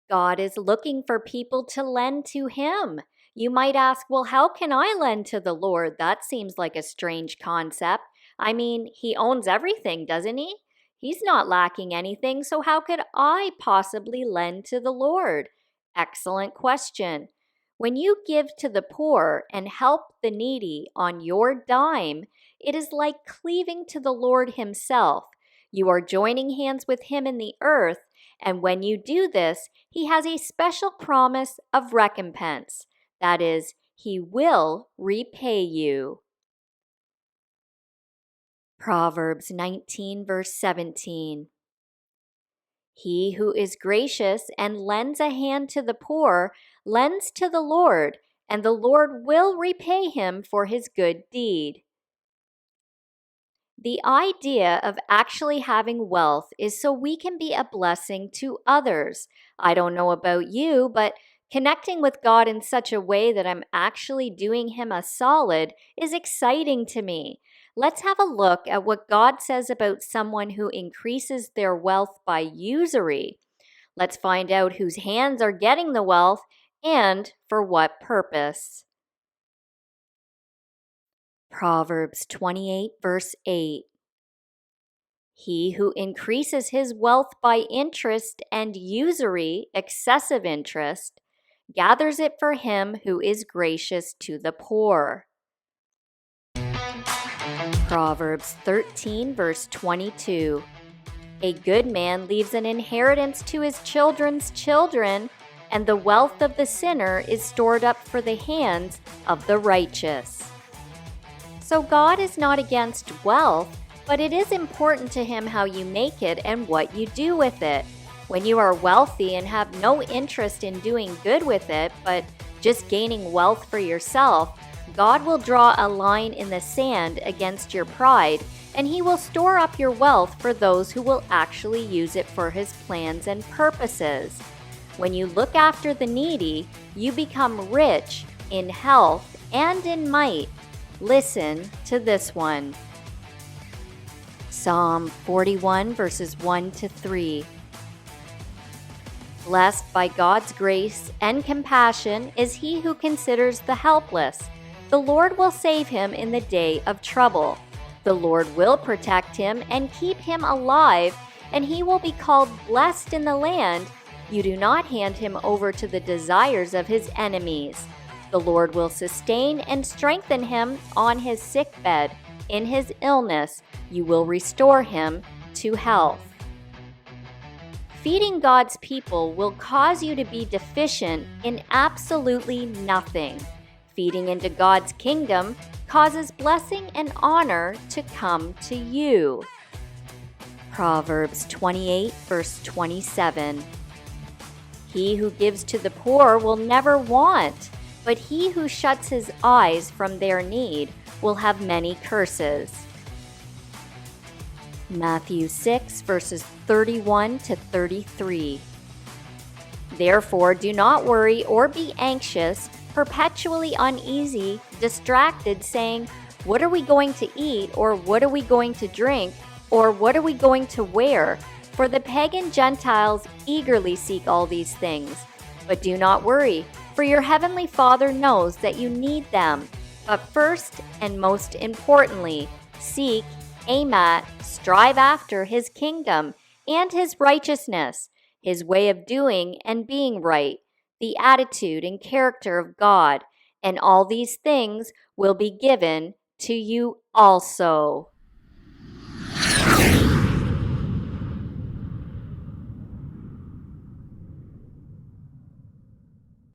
God is looking for people to lend to Him. You might ask, well, how can I lend to the Lord? That seems like a strange concept. I mean, He owns everything, doesn't He? He's not lacking anything, so how could I possibly lend to the Lord? Excellent question. When you give to the poor and help the needy on your dime, it is like cleaving to the Lord Himself. You are joining hands with Him in the earth, and when you do this, He has a special promise of recompense. That is, He will repay you. Proverbs 19, verse 17. He who is gracious and lends a hand to the poor lends to the Lord, and the Lord will repay him for his good deed. The idea of actually having wealth is so we can be a blessing to others. I don't know about you, but connecting with God in such a way that I'm actually doing Him a solid is exciting to me. Let's have a look at what God says about someone who increases their wealth by usury. Let's find out whose hands are getting the wealth and for what purpose. Proverbs 28, verse 8. He who increases his wealth by interest and usury, excessive interest, gathers it for him who is gracious to the poor. Proverbs 13, verse 22. A good man leaves an inheritance to his children's children, and the wealth of the sinner is stored up for the hands of the righteous. So God is not against wealth, but it is important to Him how you make it and what you do with it. When you are wealthy and have no interest in doing good with it, but just gaining wealth for yourself, God will draw a line in the sand against your pride, and He will store up your wealth for those who will actually use it for His plans and purposes. When you look after the needy, you become rich in health and in might. Listen to this one. Psalm 41, verses 1 to 3. Blessed by God's grace and compassion is he who considers the helpless. The Lord will save him in the day of trouble. The Lord will protect him and keep him alive, and he will be called blessed in the land. You do not hand him over to the desires of his enemies. The Lord will sustain and strengthen him on his sickbed. In his illness, you will restore him to health. Feeding God's people will cause you to be deficient in absolutely nothing. Feeding into God's kingdom causes blessing and honor to come to you. Proverbs 28, verse 27. He who gives to the poor will never want, but he who shuts his eyes from their need will have many curses. Matthew 6, verses 31 to 33. Therefore, do not worry or be anxious, perpetually uneasy, distracted, saying, "What are we going to eat?" or "What are we going to drink?" or "What are we going to wear?" For the pagan Gentiles eagerly seek all these things. But do not worry, for your heavenly Father knows that you need them. But first and most importantly, seek, aim at, strive after His kingdom and His righteousness, His way of doing and being right, the attitude and character of God, and all these things will be given to you also.